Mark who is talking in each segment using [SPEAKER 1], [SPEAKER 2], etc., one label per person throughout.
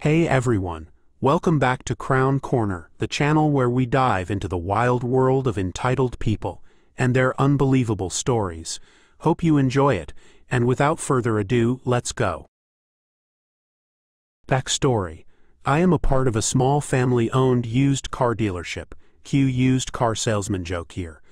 [SPEAKER 1] Hey everyone, welcome back to K-Korner, the channel where we dive into the wild world of entitled people and their unbelievable stories. Hope you enjoy it, and without further ado, let's go. Backstory: I am a part of a small family-owned used car dealership. Cue used car salesman joke here.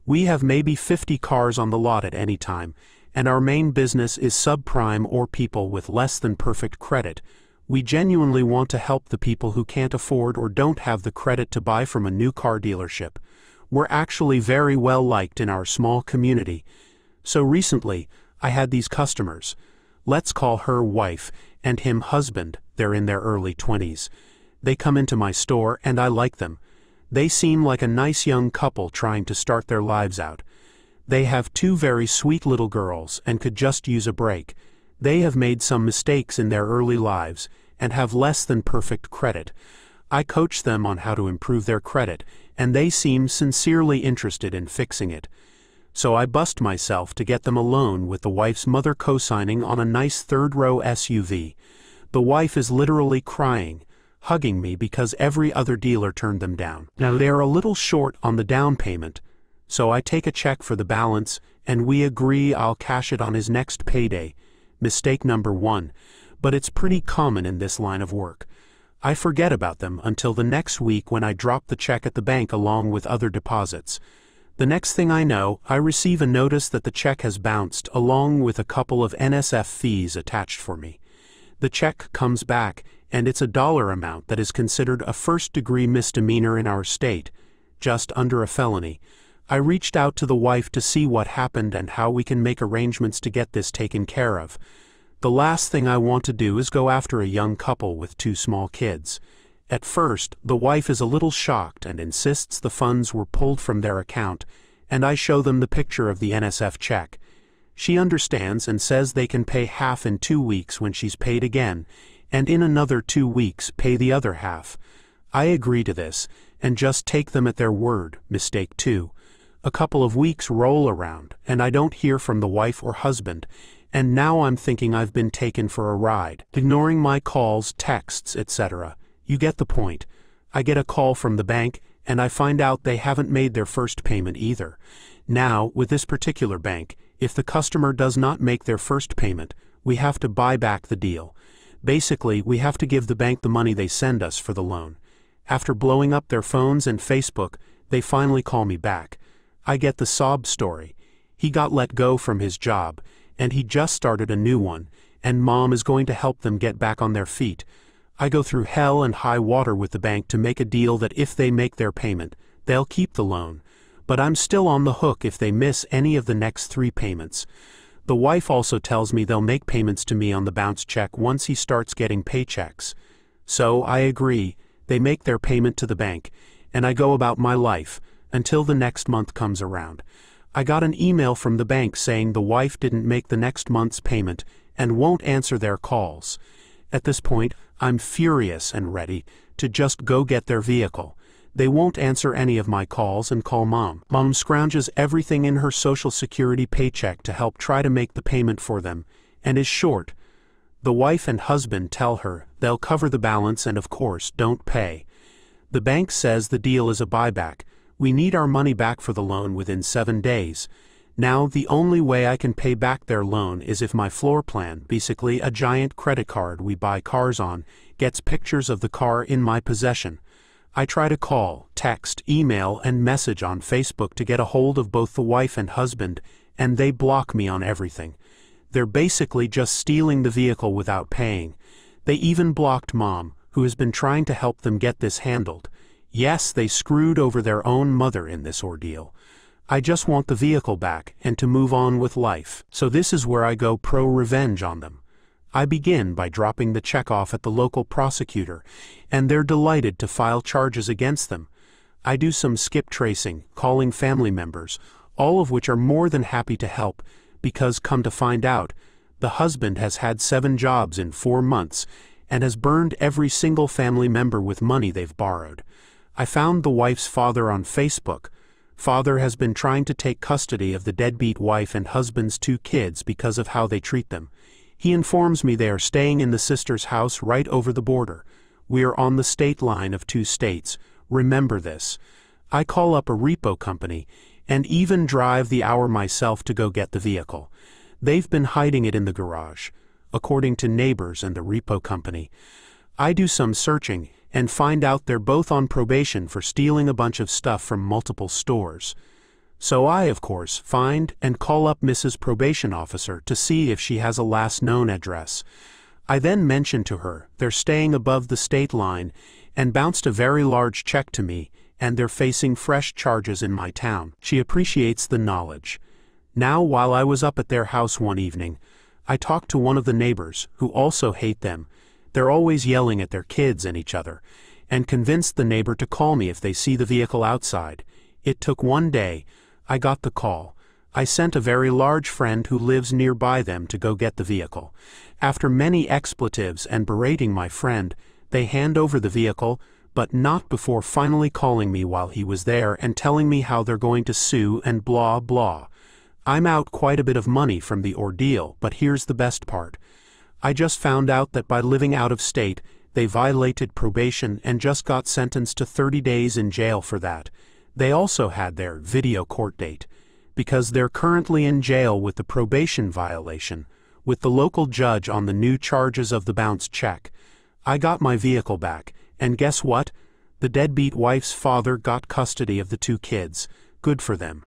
[SPEAKER 1] We have maybe 50 cars on the lot at any time, and our main business is subprime or people with less than perfect credit. We genuinely want to help the people who can't afford or don't have the credit to buy from a new car dealership. We're actually very well liked in our small community. So recently, I had these customers. Let's call her wife and him husband. They're in their early 20s. They come into my store and I like them. They seem like a nice young couple trying to start their lives out. They have two very sweet little girls and could just use a break. They have made some mistakes in their early lives and have less than perfect credit. I coach them on how to improve their credit, and they seem sincerely interested in fixing it. So I bust myself to get them a loan with the wife's mother co-signing on a nice third-row SUV. The wife is literally crying, hugging me because every other dealer turned them down. Now they're a little short on the down payment, so I take a check for the balance, and we agree I'll cash it on his next payday. Mistake number one, but it's pretty common in this line of work. I forget about them until the next week when I drop the check at the bank along with other deposits. The next thing I know, I receive a notice that the check has bounced along with a couple of NSF fees attached for me. The check comes back, and it's a dollar amount that is considered a first-degree misdemeanor in our state, just under a felony. I reached out to the wife to see what happened and how we can make arrangements to get this taken care of. The last thing I want to do is go after a young couple with two small kids. At first, the wife is a little shocked and insists the funds were pulled from their account, and I show them the picture of the NSF check. She understands and says they can pay half in 2 weeks when she's paid again, and in another 2 weeks pay the other half. I agree to this, and just take them at their word. Mistake 2. A couple of weeks roll around, and I don't hear from the wife or husband, and now I'm thinking I've been taken for a ride, ignoring my calls, texts, etc. You get the point. I get a call from the bank, and I find out they haven't made their first payment either. Now, with this particular bank, if the customer does not make their first payment, we have to buy back the deal. Basically, we have to give the bank the money they send us for the loan. After blowing up their phones and Facebook, they finally call me back. I get the sob story. He got let go from his job, and he just started a new one, and mom is going to help them get back on their feet. I go through hell and high water with the bank to make a deal that if they make their payment, they'll keep the loan. But I'm still on the hook if they miss any of the next 3 payments. The wife also tells me they'll make payments to me on the bounce check once he starts getting paychecks. So I agree, they make their payment to the bank, and I go about my life until the next month comes around. I got an email from the bank saying the wife didn't make the next month's payment and won't answer their calls. At this point, I'm furious and ready to just go get their vehicle. They won't answer any of my calls and call mom. Mom scrounges everything in her Social Security paycheck to help try to make the payment for them, and is short. The wife and husband tell her they'll cover the balance and of course don't pay. The bank says the deal is a buyback. We need our money back for the loan within 7 days. Now the only way I can pay back their loan is if my floor plan, basically a giant credit card we buy cars on, gets pictures of the car in my possession. I try to call, text, email, and message on Facebook to get a hold of both the wife and husband, and they block me on everything. They're basically just stealing the vehicle without paying. They even blocked mom, who has been trying to help them get this handled. Yes, they screwed over their own mother in this ordeal. I just want the vehicle back and to move on with life. So this is where I go pro-revenge on them. I begin by dropping the check off at the local prosecutor, and they're delighted to file charges against them. I do some skip tracing, calling family members, all of which are more than happy to help, because come to find out, the husband has had 7 jobs in 4 months and has burned every single family member with money they've borrowed. I found the wife's father on Facebook. Father has been trying to take custody of the deadbeat wife and husband's 2 kids because of how they treat them. He informs me they are staying in the sister's house right over the border. We are on the state line of 2 states. Remember this. I call up a repo company and even drive the hour myself to go get the vehicle. They've been hiding it in the garage, according to neighbors and the repo company. I do some searching and find out they're both on probation for stealing a bunch of stuff from multiple stores. So I, of course, find and call up Mrs. Probation Officer to see if she has a last known address. I then mention to her they're staying above the state line and bounced a very large check to me, and they're facing fresh charges in my town. She appreciates the knowledge. Now, while I was up at their house one evening, I talked to one of the neighbors, who also hate them. They're always yelling at their kids and each other, and convinced the neighbor to call me if they see the vehicle outside. It took one day. I got the call. I sent a very large friend who lives nearby them to go get the vehicle. After many expletives and berating my friend, they hand over the vehicle, but not before finally calling me while he was there and telling me how they're going to sue and blah blah. I'm out quite a bit of money from the ordeal, but here's the best part. I just found out that by living out of state, they violated probation and just got sentenced to 30 days in jail for that. They also had their video court date, because they're currently in jail with the probation violation, with the local judge on the new charges of the bounced check. I got my vehicle back, and guess what? The deadbeat wife's father got custody of the 2 kids. Good for them.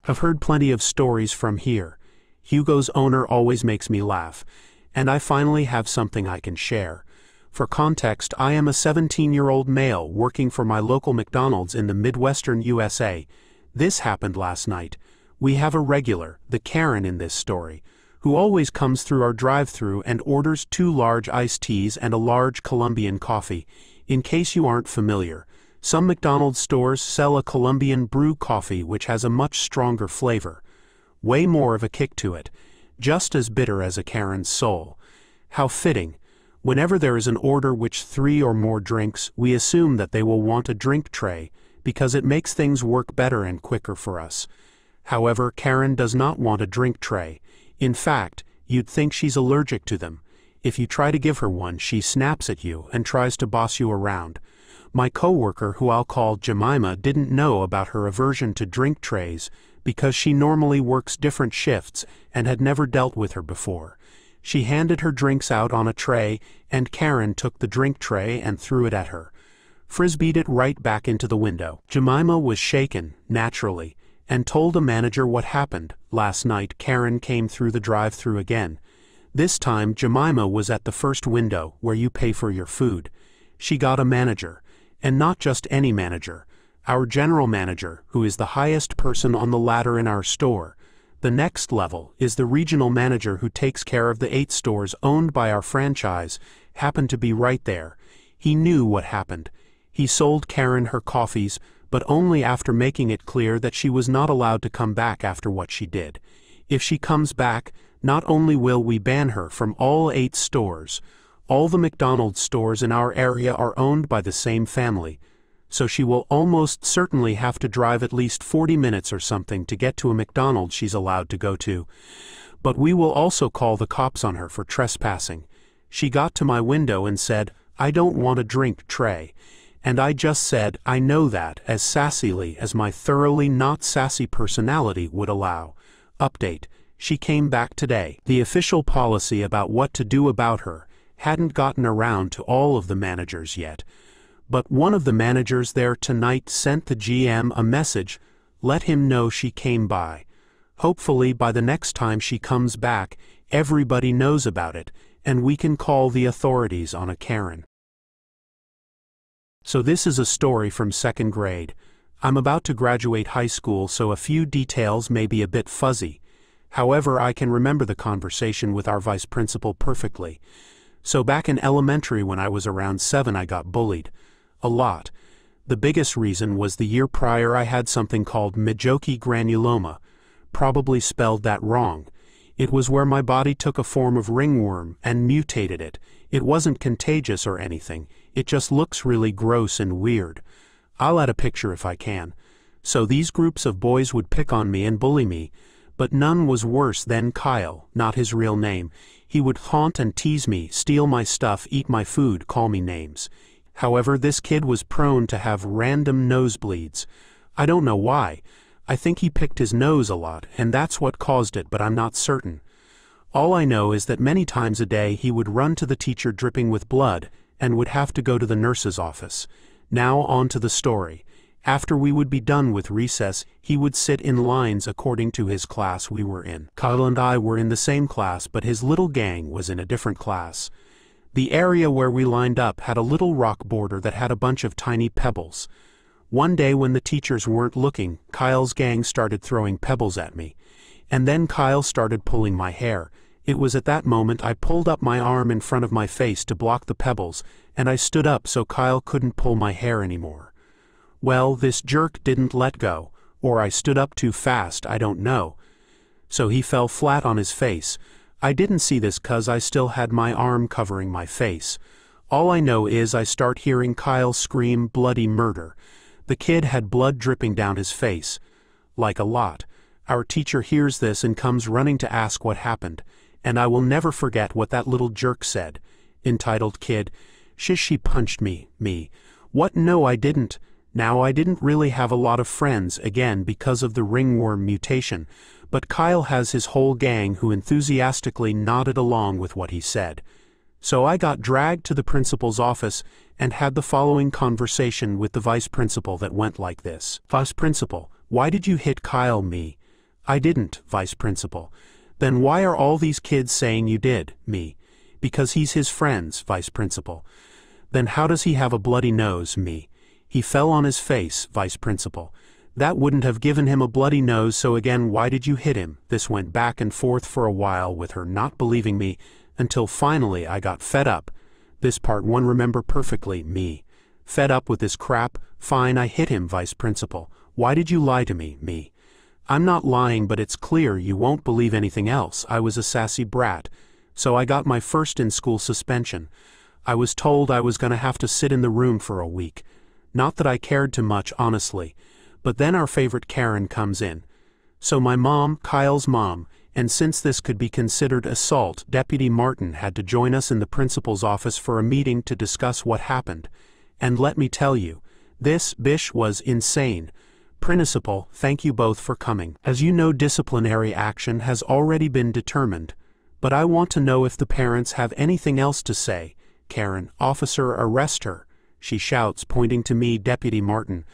[SPEAKER 1] I've heard plenty of stories from here. Hugo's owner always makes me laugh, and I finally have something I can share. For context, I am a 17-year-old male working for my local McDonald's in the Midwestern USA. This happened last night. We have a regular, the Karen in this story, who always comes through our drive-thru and orders 2 large iced teas and a large Colombian coffee. In case you aren't familiar, some McDonald's stores sell a Colombian brew coffee which has a much stronger flavor. Way more of a kick to it. Just as bitter as a Karen's soul. How fitting. Whenever there is an order which 3 or more drinks, we assume that they will want a drink tray, because it makes things work better and quicker for us. However, Karen does not want a drink tray. In fact, you'd think she's allergic to them. If you try to give her one, she snaps at you and tries to boss you around. My coworker, who I'll call Jemima, didn't know about her aversion to drink trays because she normally works different shifts and had never dealt with her before. She handed her drinks out on a tray, and Karen took the drink tray and threw it at her. Frisbeed it right back into the window. Jemima was shaken, naturally, and told a manager what happened. Last night Karen came through the drive-thru again. This time Jemima was at the first window, where you pay for your food. She got a manager, and not just any manager. Our general manager, who is the highest person on the ladder in our store. The next level is the regional manager who takes care of the 8 stores owned by our franchise, happened to be right there. He knew what happened. He sold Karen her coffees, but only after making it clear that she was not allowed to come back after what she did. If she comes back, not only will we ban her from all 8 stores, all the McDonald's stores in our area are owned by the same family, so she will almost certainly have to drive at least 40 minutes or something to get to a McDonald's she's allowed to go to. But we will also call the cops on her for trespassing. She got to my window and said, "I don't want a drink tray." And I just said, "I know that," as sassily as my thoroughly not sassy personality would allow. Update: she came back today. The official policy about what to do about her hadn't gotten around to all of the managers yet. But one of the managers there tonight sent the GM a message, let him know she came by. Hopefully by the next time she comes back, everybody knows about it, and we can call the authorities on a Karen. So this is a story from 2nd grade. I'm about to graduate high school, so a few details may be a bit fuzzy. However, I can remember the conversation with our vice principal perfectly. So back in elementary when I was around 7, I got bullied. A lot. The biggest reason was the year prior I had something called Mejoki granuloma, probably spelled that wrong. It was where my body took a form of ringworm and mutated it. It wasn't contagious or anything, it just looks really gross and weird. I'll add a picture if I can. So these groups of boys would pick on me and bully me, but none was worse than Kyle, not his real name. He would haunt and tease me, steal my stuff, eat my food, call me names. However, this kid was prone to have random nosebleeds. I don't know why. I think he picked his nose a lot, and that's what caused it, but I'm not certain. All I know is that many times a day he would run to the teacher dripping with blood, and would have to go to the nurse's office. Now on to the story. After we would be done with recess, he would sit in lines according to his class we were in. Kyle and I were in the same class, but his little gang was in a different class. The area where we lined up had a little rock border that had a bunch of tiny pebbles. One day when the teachers weren't looking, Kyle's gang started throwing pebbles at me. And then Kyle started pulling my hair. It was at that moment I pulled up my arm in front of my face to block the pebbles, and I stood up so Kyle couldn't pull my hair anymore. Well, this jerk didn't let go, or I stood up too fast, I don't know. So he fell flat on his face. I didn't see this 'cause I still had my arm covering my face. All I know is I start hearing Kyle scream bloody murder. The kid had blood dripping down his face. Like a lot. Our teacher hears this and comes running to ask what happened, and I will never forget what that little jerk said. Entitled kid, "Shish, she punched me. What? No, I didn't." Now I didn't really have a lot of friends, again because of the ringworm mutation, but Kyle has his whole gang who enthusiastically nodded along with what he said. So I got dragged to the principal's office and had the following conversation with the vice principal that went like this. "Vice principal, why did you hit Kyle? Me. I didn't, vice principal. Then why are all these kids saying you did? Me. Because he's his friends, vice principal. Then how does he have a bloody nose? Me. He fell on his face, vice principal. That wouldn't have given him a bloody nose, so again, why did you hit him?" This went back and forth for a while with her not believing me, until finally I got fed up. This part one remember perfectly, me. Fed up with this crap, fine, I hit him, vice principal. Why did you lie to me? Me. I'm not lying, but it's clear you won't believe anything else. I was a sassy brat. So I got my first in-school suspension. I was told I was gonna have to sit in the room for a week. Not that I cared too much, honestly. But then our favorite Karen comes in. So my mom, Kyle's mom, and since this could be considered assault, Deputy Martin had to join us in the principal's office for a meeting to discuss what happened. And let me tell you, this bish was insane. Principal, thank you both for coming. As you know, disciplinary action has already been determined. But I want to know if the parents have anything else to say. Karen, officer, arrest her. She shouts, pointing to me, Deputy Martin.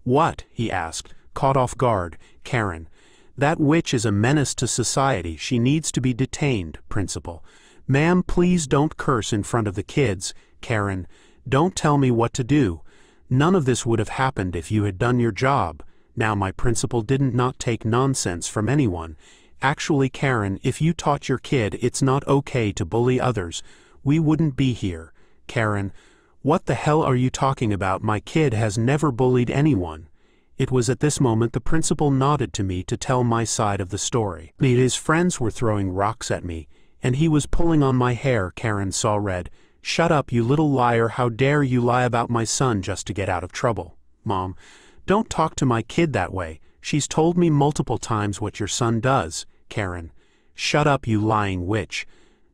[SPEAKER 1] What? He asked, caught off guard. Karen. That witch is a menace to society. She needs to be detained, Principal. Ma'am, please don't curse in front of the kids. Karen. Don't tell me what to do. None of this would have happened if you had done your job. Now my principal didn't not take nonsense from anyone. Actually, Karen, if you taught your kid it's not okay to bully others, we wouldn't be here. Karen. What the hell are you talking about? My kid has never bullied anyone. It was at this moment the principal nodded to me to tell my side of the story. His friends were throwing rocks at me, and he was pulling on my hair. Karen saw red. Shut up, you little liar. How dare you lie about my son just to get out of trouble. Mom, don't talk to my kid that way. She's told me multiple times what your son does. Karen. Shut up, you lying witch.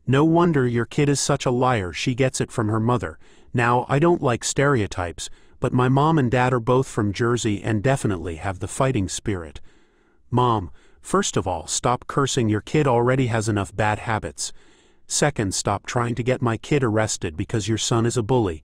[SPEAKER 1] No wonder your kid is such a liar. She gets it from her mother. Now, I don't like stereotypes, but my mom and dad are both from Jersey and definitely have the fighting spirit. Mom, first of all, stop cursing. Your kid already has enough bad habits. Second, stop trying to get my kid arrested because your son is a bully.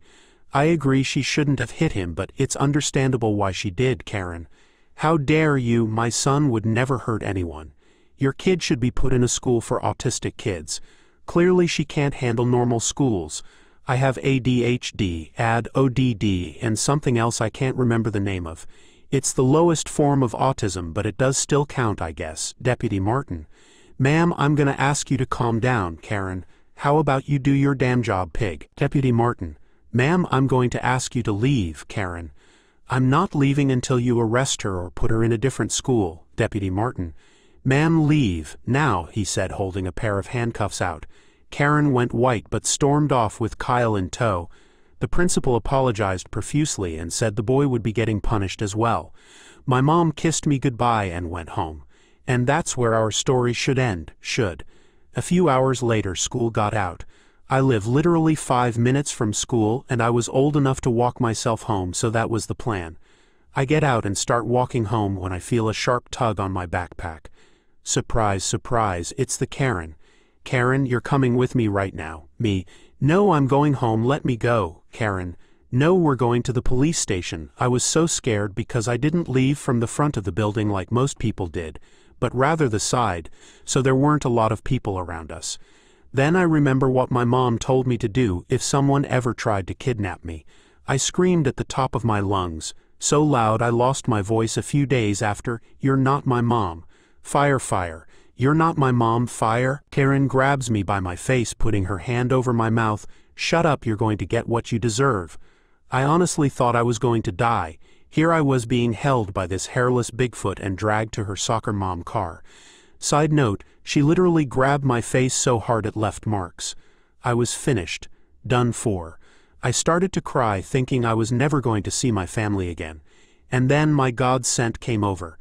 [SPEAKER 1] I agree she shouldn't have hit him, but it's understandable why she did, Karen. How dare you? My son would never hurt anyone. Your kid should be put in a school for autistic kids. Clearly she can't handle normal schools. I have ADHD, ODD, and something else I can't remember the name of. It's the lowest form of autism, but it does still count, I guess. Deputy Martin. Ma'am, I'm gonna ask you to calm down, Karen. How about you do your damn job, pig? Deputy Martin. Ma'am, I'm going to ask you to leave, Karen. I'm not leaving until you arrest her or put her in a different school. Deputy Martin. Ma'am, leave, now, he said, holding a pair of handcuffs out. Karen went white but stormed off with Kyle in tow. The principal apologized profusely and said the boy would be getting punished as well. My mom kissed me goodbye and went home. And that's where our story should end, should. A few hours later, school got out. I live literally 5 minutes from school, and I was old enough to walk myself home, so that was the plan. I get out and start walking home when I feel a sharp tug on my backpack. Surprise, surprise, it's the Karen. Karen, you're coming with me right now. Me, no, I'm going home, let me go. Karen, no, we're going to the police station. I was so scared because I didn't leave from the front of the building like most people did, but rather the side, so there weren't a lot of people around us. Then I remember what my mom told me to do if someone ever tried to kidnap me. I screamed at the top of my lungs, so loud I lost my voice a few days after. You're not my mom. Fire, fire. You're not my mom, fire. Karen grabs me by my face, putting her hand over my mouth. Shut up, you're going to get what you deserve. I honestly thought I was going to die. Here I was being held by this hairless Bigfoot and dragged to her soccer mom car. Side note, she literally grabbed my face so hard it left marks. I was finished. Done for. I started to cry, thinking I was never going to see my family again. And then my godsent came over.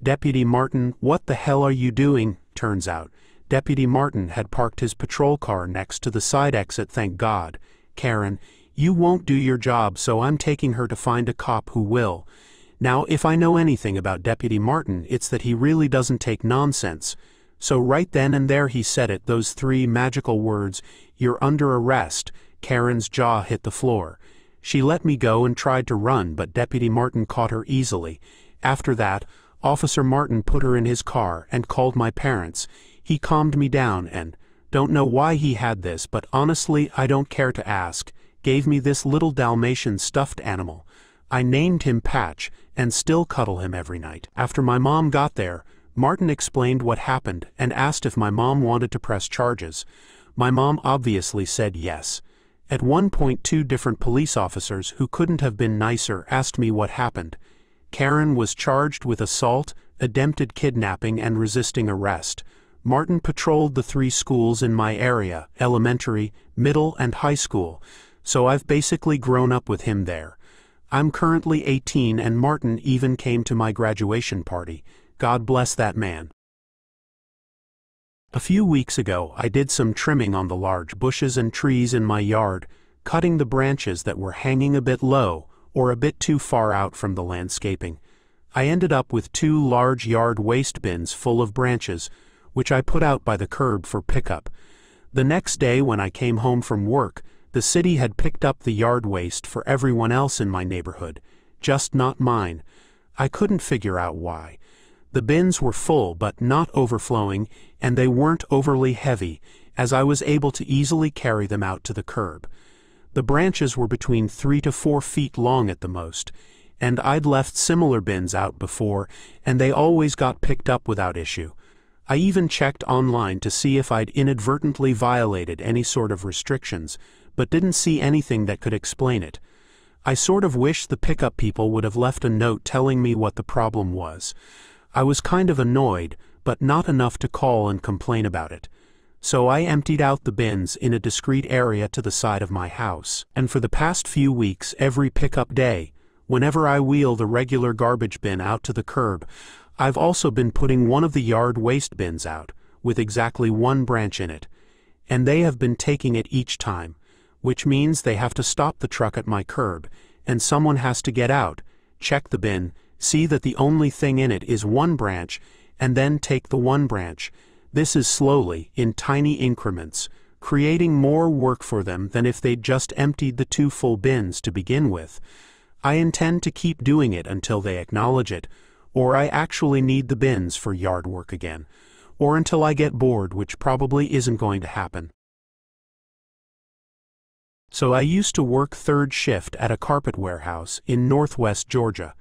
[SPEAKER 1] Deputy Martin, what the hell are you doing? Turns out, Deputy Martin had parked his patrol car next to the side exit, thank God. Karen, you won't do your job, so I'm taking her to find a cop who will. Now, if I know anything about Deputy Martin, it's that he really doesn't take nonsense. So right then and there he said it, those 3 magical words, "You're under arrest." Karen's jaw hit the floor. She let me go and tried to run, but Deputy Martin caught her easily. After that, Officer Martin put her in his car and called my parents. He calmed me down and, don't know why he had this, but honestly I don't care to ask, gave me this little Dalmatian stuffed animal. I named him Patch, and still cuddle him every night. After my mom got there, Martin explained what happened and asked if my mom wanted to press charges. My mom obviously said yes. At one point 2 different police officers who couldn't have been nicer asked me what happened. Karen was charged with assault, attempted kidnapping, and resisting arrest. Martin patrolled the 3 schools in my area, elementary, middle, and high school, so I've basically grown up with him there. I'm currently 18 and Martin even came to my graduation party. God bless that man. A few weeks ago, I did some trimming on the large bushes and trees in my yard, cutting the branches that were hanging a bit low or a bit too far out from the landscaping. I ended up with 2 large yard waste bins full of branches, which I put out by the curb for pickup. The next day when I came home from work, the city had picked up the yard waste for everyone else in my neighborhood, just not mine. I couldn't figure out why. The bins were full but not overflowing, and they weren't overly heavy, as I was able to easily carry them out to the curb. The branches were between 3 to 4 feet long at the most, and I'd left similar bins out before, and they always got picked up without issue. I even checked online to see if I'd inadvertently violated any sort of restrictions, but didn't see anything that could explain it. I sort of wish the pickup people would have left a note telling me what the problem was. I was kind of annoyed, but not enough to call and complain about it. So I emptied out the bins in a discreet area to the side of my house, and for the past few weeks, every pickup day, whenever I wheel the regular garbage bin out to the curb, I've also been putting one of the yard waste bins out, with exactly 1 branch in it, and they have been taking it each time, which means they have to stop the truck at my curb, and someone has to get out, check the bin, see that the only thing in it is 1 branch, and then take the 1 branch. This is slowly, in tiny increments, creating more work for them than if they'd just emptied the 2 full bins to begin with. I intend to keep doing it until they acknowledge it, or I actually need the bins for yard work again, or until I get bored, which probably isn't going to happen. So I used to work 3rd shift at a carpet warehouse in northwest Georgia.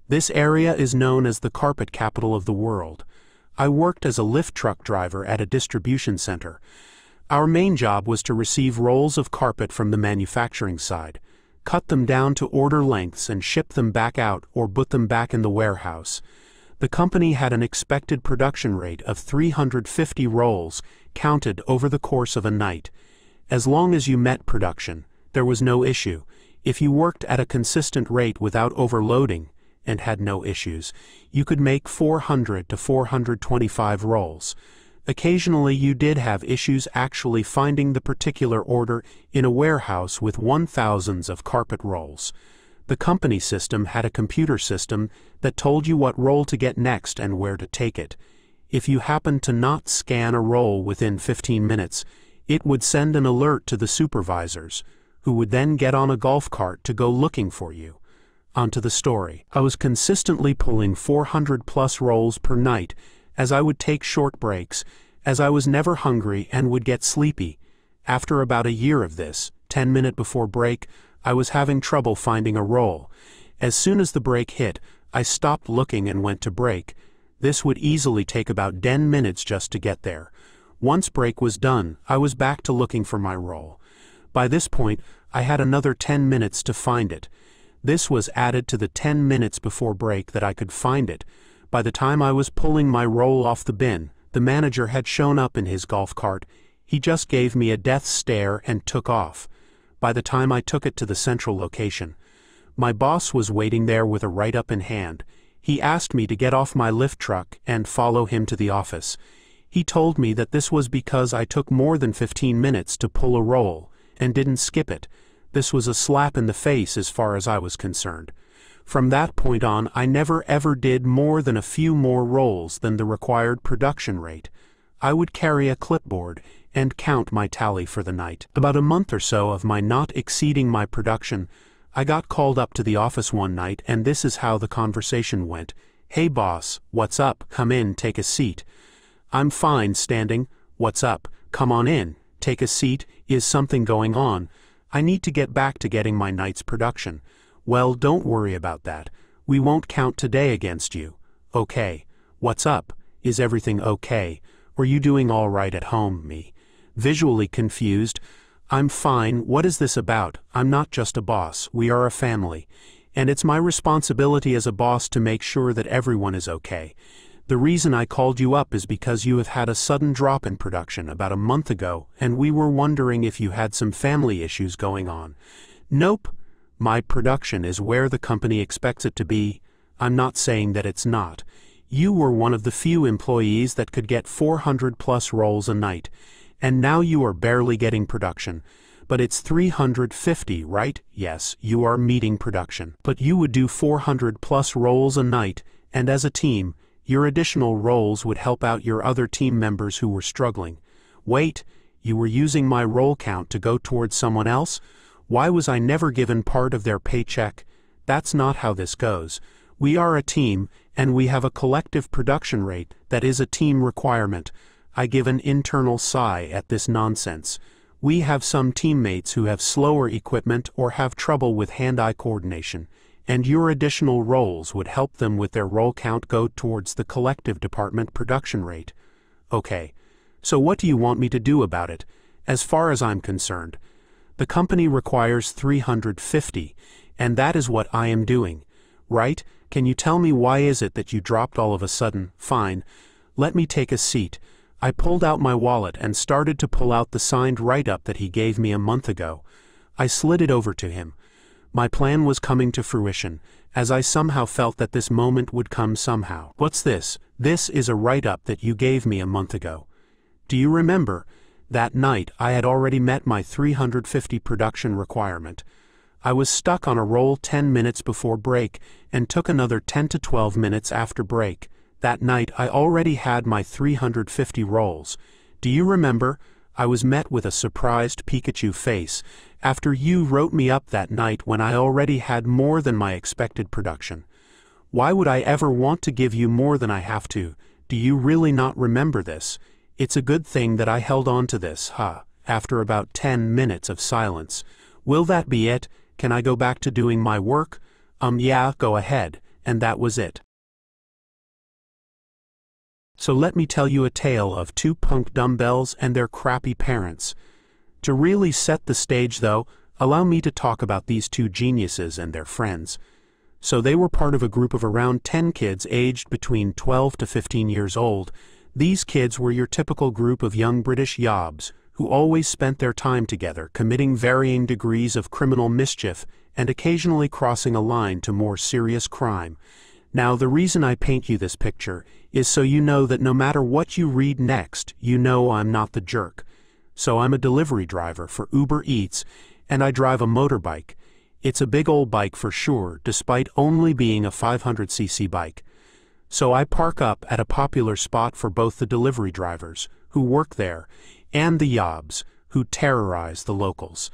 [SPEAKER 1] This area is known as the carpet capital of the world. I worked as a lift truck driver at a distribution center. Our main job was to receive rolls of carpet from the manufacturing side, cut them down to order lengths and ship them back out or put them back in the warehouse. The company had an expected production rate of 350 rolls counted over the course of a night. As long as you met production, there was no issue. If you worked at a consistent rate without overloading, and had no issues. You could make 400 to 425 rolls. Occasionally you did have issues actually finding the particular order in a warehouse with 1,000s of carpet rolls. The company system had a computer system that told you what roll to get next and where to take it. If you happened to not scan a roll within 15 minutes, it would send an alert to the supervisors, who would then get on a golf cart to go looking for you. Onto the story. I was consistently pulling 400+ rolls per night, as I would take short breaks, as I was never hungry and would get sleepy. After about a year of this, 10-minute before break, I was having trouble finding a roll. As soon as the break hit, I stopped looking and went to break. This would easily take about 10 minutes just to get there. Once break was done, I was back to looking for my roll. By this point, I had another 10 minutes to find it. This was added to the 10 minutes before break that I could find it. By the time I was pulling my roll off the bin, the manager had shown up in his golf cart. He just gave me a death stare and took off. By the time I took it to the central location, my boss was waiting there with a write-up in hand. He asked me to get off my lift truck and follow him to the office. He told me that this was because I took more than 15 minutes to pull a roll and didn't skip it. This was a slap in the face as far as I was concerned. From that point on, I never ever did more than a few more rolls than the required production rate. I would carry a clipboard and count my tally for the night. About a month or so of my not exceeding my production, I got called up to the office one night, and this is how the conversation went. "Hey boss, what's up? Come in, take a seat." "I'm fine, standing." "What's up? Come on in, take a seat. Is something going on? I need to get back to getting my night's production." "Well, don't worry about that. We won't count today against you." "Okay. What's up? Is everything okay? Were you doing all right at home?" Me, visually confused. "I'm fine. What is this about? I'm not just a boss. We are a family. And it's my responsibility as a boss to make sure that everyone is okay. The reason I called you up is because you have had a sudden drop in production about a month ago, and we were wondering if you had some family issues going on." "Nope. My production is where the company expects it to be. I'm not saying that it's not. You were one of the few employees that could get 400+ rolls a night, and now you are barely getting production. But it's 350, right? Yes, you are meeting production. But you would do 400+ rolls a night, and as a team, your additional rolls would help out your other team members who were struggling. Wait, you were using my roll count to go towards someone else? Why was I never given part of their paycheck? That's not how this goes. We are a team, and we have a collective production rate that is a team requirement." I give an internal sigh at this nonsense. We have some teammates who have slower equipment or have trouble with hand-eye coordination, and your additional rolls would help them with their roll count go towards the collective department production rate. "Okay, so what do you want me to do about it? As far as I'm concerned, the company requires 350, and that is what I am doing. Right? Can you tell me why is it that you dropped all of a sudden?" "Fine. Let me take a seat." I pulled out my wallet and started to pull out the signed write-up that he gave me a month ago. I slid it over to him. My plan was coming to fruition, as I somehow felt that this moment would come somehow. "What's this?" "This is a write-up that you gave me a month ago. Do you remember? That night I had already met my 350 production requirement. I was stuck on a roll 10 minutes before break and took another 10 to 12 minutes after break. That night I already had my 350 rolls. Do you remember? I was met with a surprised Pikachu face after you wrote me up that night when I already had more than my expected production. Why would I ever want to give you more than I have to? Do you really not remember this? It's a good thing that I held on to this, huh?" After about 10 minutes of silence. "Will that be it? Can I go back to doing my work?" Yeah, go ahead." And that was it. So let me tell you a tale of two punk dumbbells and their crappy parents. To really set the stage though, allow me to talk about these two geniuses and their friends. So they were part of a group of around 10 kids aged between 12 to 15 years old. These kids were your typical group of young British yobs, who always spent their time together committing varying degrees of criminal mischief and occasionally crossing a line to more serious crime. Now, the reason I paint you this picture is so you know that no matter what you read next, you know I'm not the jerk. So I'm a delivery driver for Uber Eats, and I drive a motorbike. It's a big old bike for sure, despite only being a 500cc bike. So I park up at a popular spot for both the delivery drivers, who work there, and the yobs, who terrorize the locals.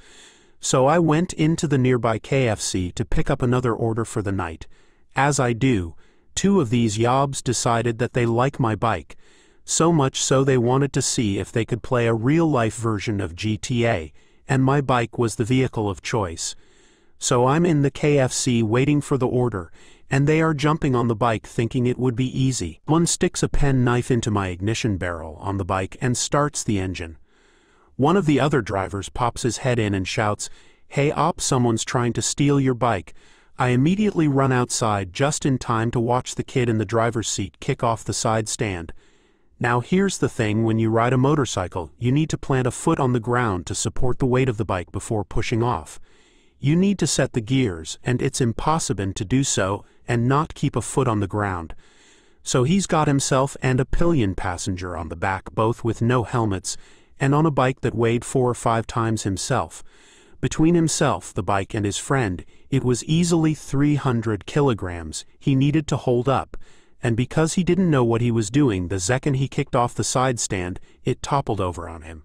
[SPEAKER 1] So I went into the nearby KFC to pick up another order for the night. As I do, two of these yobs decided that they like my bike, so much so they wanted to see if they could play a real-life version of GTA, and my bike was the vehicle of choice. So I'm in the KFC waiting for the order, and they are jumping on the bike thinking it would be easy. One sticks a pen knife into my ignition barrel on the bike and starts the engine. One of the other drivers pops his head in and shouts, "Hey op, someone's trying to steal your bike." I immediately run outside just in time to watch the kid in the driver's seat kick off the side stand. Now here's the thing, when you ride a motorcycle, you need to plant a foot on the ground to support the weight of the bike before pushing off. You need to set the gears, and it's impossible to do so and not keep a foot on the ground. So he's got himself and a pillion passenger on the back, both with no helmets, and on a bike that weighed 4 or 5 times himself. Between himself, the bike, and his friend, it was easily 300 kilograms he needed to hold up, and because he didn't know what he was doing, the second he kicked off the side stand, it toppled over on him.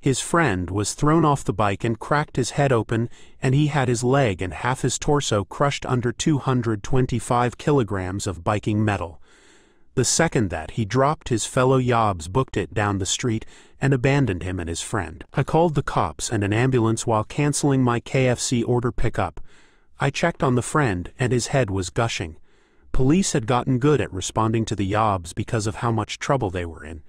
[SPEAKER 1] His friend was thrown off the bike and cracked his head open, and he had his leg and half his torso crushed under 225 kilograms of biking metal. The second that he dropped, his fellow yobs booked it down the street and abandoned him and his friend. I called the cops and an ambulance while canceling my KFC order pickup. I checked on the friend, and his head was gushing. Police had gotten good at responding to the yobs because of how much trouble they were in.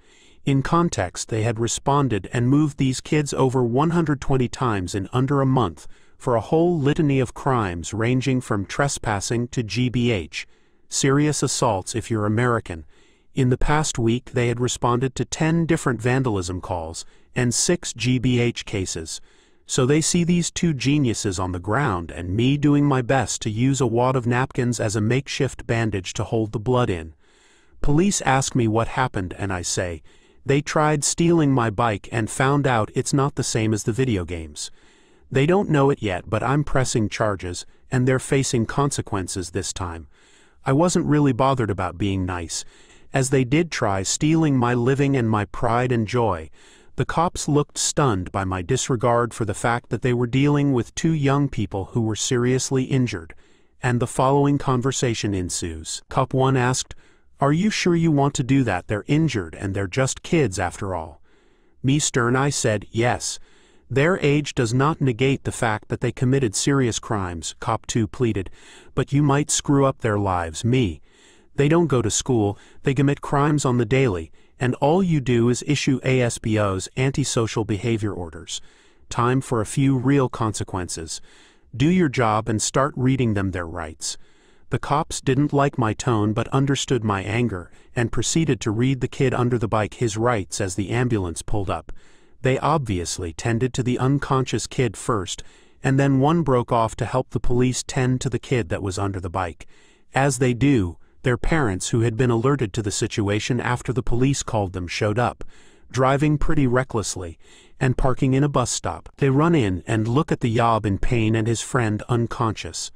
[SPEAKER 1] In context, they had responded and moved these kids over 120 times in under a month for a whole litany of crimes ranging from trespassing to GBH, serious assaults if you're American. In the past week, they had responded to 10 different vandalism calls and 6 GBH cases. So they see these two geniuses on the ground and me doing my best to use a wad of napkins as a makeshift bandage to hold the blood in. Police ask me what happened, and I say, they tried stealing my bike and found out it's not the same as the video games. They don't know it yet, but I'm pressing charges, and they're facing consequences this time. I wasn't really bothered about being nice, as they did try stealing my living and my pride and joy. The cops looked stunned by my disregard for the fact that they were dealing with 2 young people who were seriously injured, and the following conversation ensues. Cop 1 asked, "Are you sure you want to do that? They're injured and they're just kids after all." Me stern, I said, "Yes. Their age does not negate the fact that they committed serious crimes," Cop 2 pleaded, "but you might screw up their lives." Me, "They don't go to school, they commit crimes on the daily, and all you do is issue ASBOs, antisocial behavior orders. Time for a few real consequences. Do your job and start reading them their rights." The cops didn't like my tone but understood my anger and proceeded to read the kid under the bike his rights as the ambulance pulled up. They obviously tended to the unconscious kid first, and then one broke off to help the police tend to the kid that was under the bike. As they do, their parents, who had been alerted to the situation after the police called them, showed up, driving pretty recklessly, and parking in a bus stop. They run in and look at the yob in pain and his friend unconscious.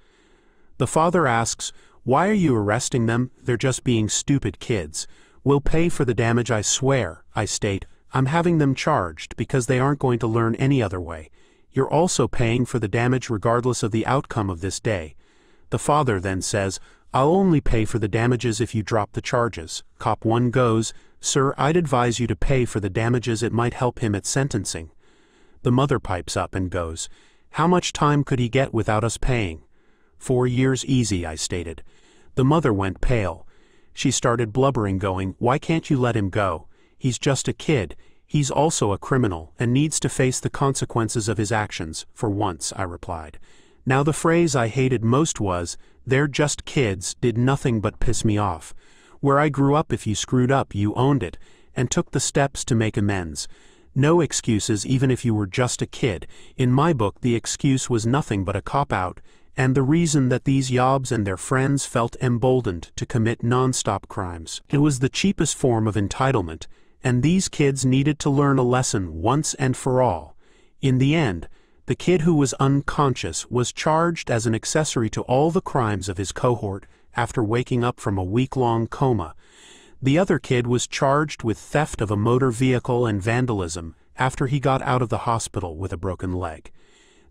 [SPEAKER 1] The father asks, "Why are you arresting them? They're just being stupid kids. We'll pay for the damage, I swear." I state, "I'm having them charged because they aren't going to learn any other way. You're also paying for the damage regardless of the outcome of this day." The father then says, "I'll only pay for the damages if you drop the charges." Cop 1 goes, "Sir, I'd advise you to pay for the damages. It might help him at sentencing." The mother pipes up and goes, "How much time could he get without us paying?" 4 years easy, I stated. The mother went pale. She started blubbering, going, "Why can't you let him go? He's just a kid. He's also a criminal and needs to face the consequences of his actions, for once," I replied. Now the phrase I hated most was, "They're just kids," did nothing but piss me off. Where I grew up, if you screwed up, you owned it, and took the steps to make amends. No excuses even if you were just a kid. In my book, the excuse was nothing but a cop-out, and the reason that these yobs and their friends felt emboldened to commit non-stop crimes. It was the cheapest form of entitlement, and these kids needed to learn a lesson once and for all. In the end, the kid who was unconscious was charged as an accessory to all the crimes of his cohort after waking up from a week-long coma. The other kid was charged with theft of a motor vehicle and vandalism after he got out of the hospital with a broken leg.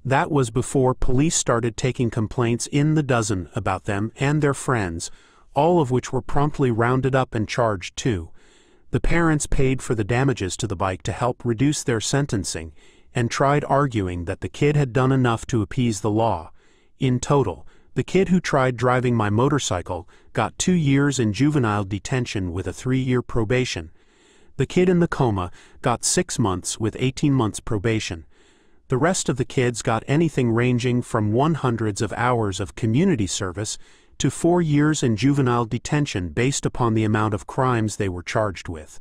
[SPEAKER 1] That was before police started taking complaints in the dozen about them and their friends, all of which were promptly rounded up and charged too. The parents paid for the damages to the bike to help reduce their sentencing, and tried arguing that the kid had done enough to appease the law. In total, the kid who tried driving my motorcycle got 2 years in juvenile detention with a 3-year probation. The kid in the coma got 6 months with 18 months probation. The rest of the kids got anything ranging from hundreds of hours of community service to 4 years in juvenile detention based upon the amount of crimes they were charged with.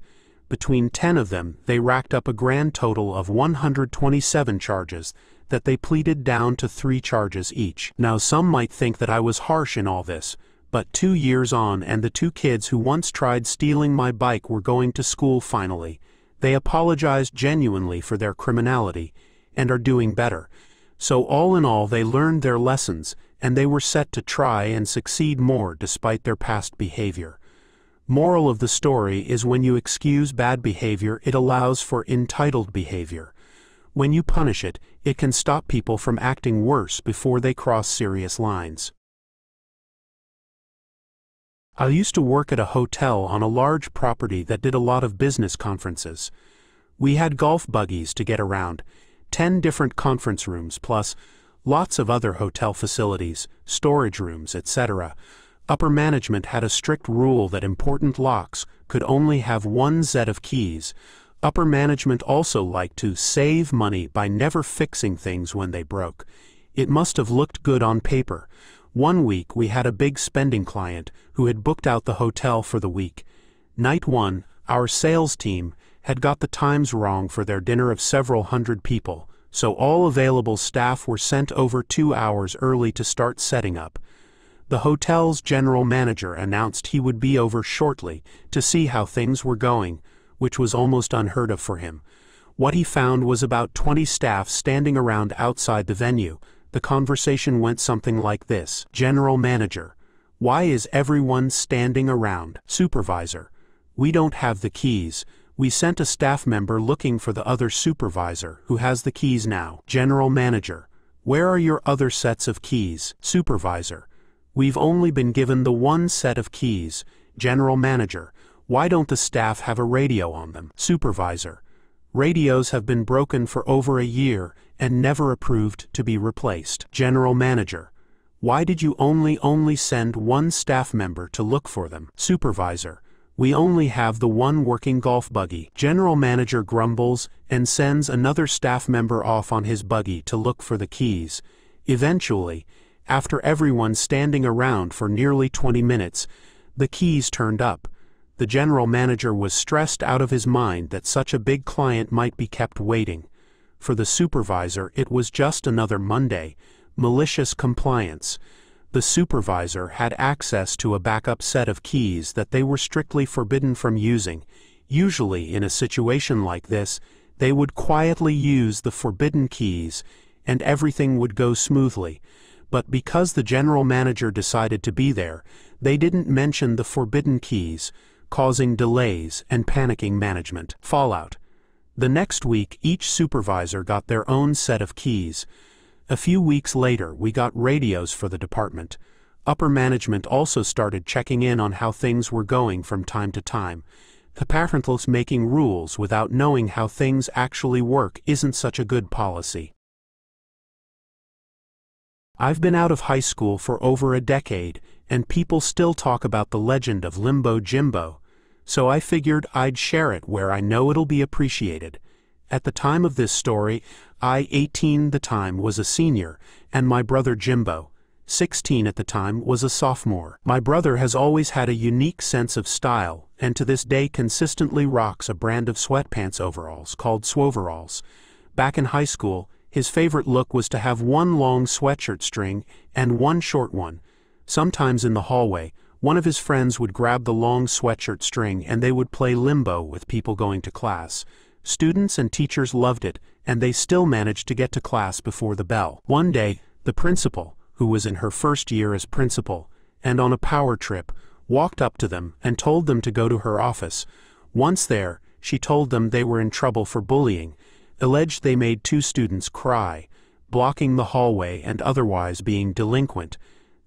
[SPEAKER 1] Between 10 of them, they racked up a grand total of 127 charges that they pleaded down to 3 charges each. Now some might think that I was harsh in all this, but 2 years on and the 2 kids who once tried stealing my bike were going to school finally. They apologized genuinely for their criminality and are doing better. So all in all, they learned their lessons, and they were set to try and succeed more despite their past behavior. Moral of the story is when you excuse bad behavior, it allows for entitled behavior. When you punish it, it can stop people from acting worse before they cross serious lines. I used to work at a hotel on a large property that did a lot of business conferences. We had golf buggies to get around, 10 different conference rooms, plus lots of other hotel facilities, storage rooms, etc. Upper management had a strict rule that important locks could only have 1 set of keys. Upper management also liked to save money by never fixing things when they broke. It must have looked good on paper. One week we had a big spending client who had booked out the hotel for the week. Night 1, our sales team had got the times wrong for their dinner of several hundred people, so all available staff were sent over 2 hours early to start setting up. The hotel's general manager announced he would be over shortly to see how things were going, which was almost unheard of for him. What he found was about 20 staff standing around outside the venue. The conversation went something like this: General Manager: "Why is everyone standing around?" Supervisor: "We don't have the keys. We sent a staff member looking for the other supervisor who has the keys now." General Manager: "Where are your other sets of keys?" Supervisor: "We've only been given the 1 set of keys." General Manager: "Why don't the staff have a radio on them?" Supervisor: "Radios have been broken for over a year and never approved to be replaced." General Manager: "Why did you only send 1 staff member to look for them?" Supervisor: "We only have the 1 working golf buggy." General Manager grumbles and sends another staff member off on his buggy to look for the keys. Eventually, after everyone standing around for nearly 20 minutes, the keys turned up. The general manager was stressed out of his mind that such a big client might be kept waiting. For the supervisor, it was just another Monday. Malicious compliance. The supervisor had access to a backup set of keys that they were strictly forbidden from using. Usually, in a situation like this, they would quietly use the forbidden keys, and everything would go smoothly. But because the general manager decided to be there, they didn't mention the forbidden keys, causing delays and panicking management. Fallout. The next week, each supervisor got their own set of keys. A few weeks later, we got radios for the department. Upper management also started checking in on how things were going from time to time. Apparently, making rules without knowing how things actually work isn't such a good policy. I've been out of high school for over a decade, and people still talk about the legend of Limbo Jimbo, so I figured I'd share it where I know it'll be appreciated. At the time of this story, I, 18 the time, was a senior, and my brother Jimbo, 16 at the time, was a sophomore. My brother has always had a unique sense of style and to this day consistently rocks a brand of sweatpants overalls called swoveralls. Back in high school, his favorite look was to have one long sweatshirt string and one short one. Sometimes in the hallway, one of his friends would grab the long sweatshirt string and they would play limbo with people going to class. Students and teachers loved it, and they still managed to get to class before the bell. One day, the principal, who was in her first year as principal, and on a power trip, walked up to them and told them to go to her office. Once there, she told them they were in trouble for bullying, alleged they made 2 students cry, blocking the hallway and otherwise being delinquent.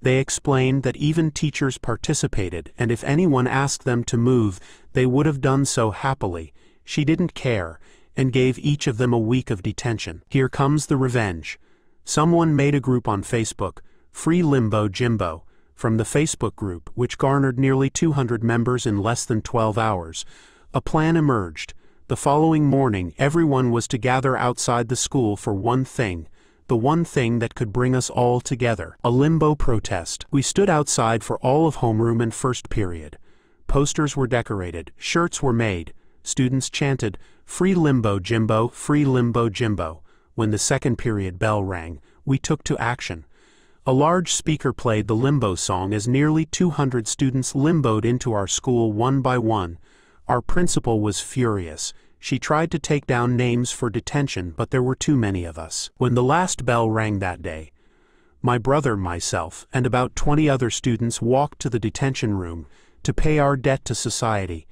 [SPEAKER 1] They explained that even teachers participated, and if anyone asked them to move, they would have done so happily. She didn't care, and gave each of them a week of detention. Here comes the revenge. Someone made a group on Facebook, Free Limbo Jimbo. From the Facebook group, which garnered nearly 200 members in less than 12 hours, a plan emerged. The following morning, everyone was to gather outside the school for one thing, the one thing that could bring us all together: a limbo protest. We stood outside for all of homeroom and first period. Posters were decorated, shirts were made, students chanted, "Free Limbo Jimbo, Free Limbo Jimbo." When the second period bell rang, we took to action. A large speaker played the limbo song as nearly 200 students limboed into our school one by one. Our principal was furious. She tried to take down names for detention, but there were too many of us. When the last bell rang that day, my brother, myself, and about 20 other students walked to the detention room to pay our debt to society.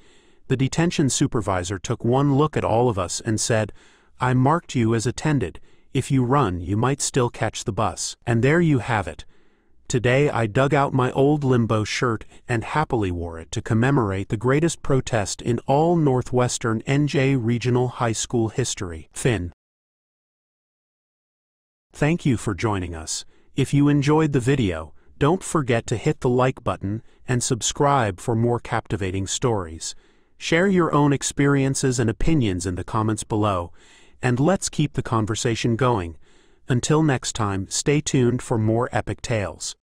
[SPEAKER 1] The detention supervisor took one look at all of us and said, "I marked you as attended. If you run, you might still catch the bus." And there you have it. Today I dug out my old limbo shirt and happily wore it to commemorate the greatest protest in all Northwestern NJ Regional High School history. Finn. Thank you for joining us. If you enjoyed the video, don't forget to hit the like button and subscribe for more captivating stories. Share your own experiences and opinions in the comments below, and let's keep the conversation going. Until next time, stay tuned for more epic tales.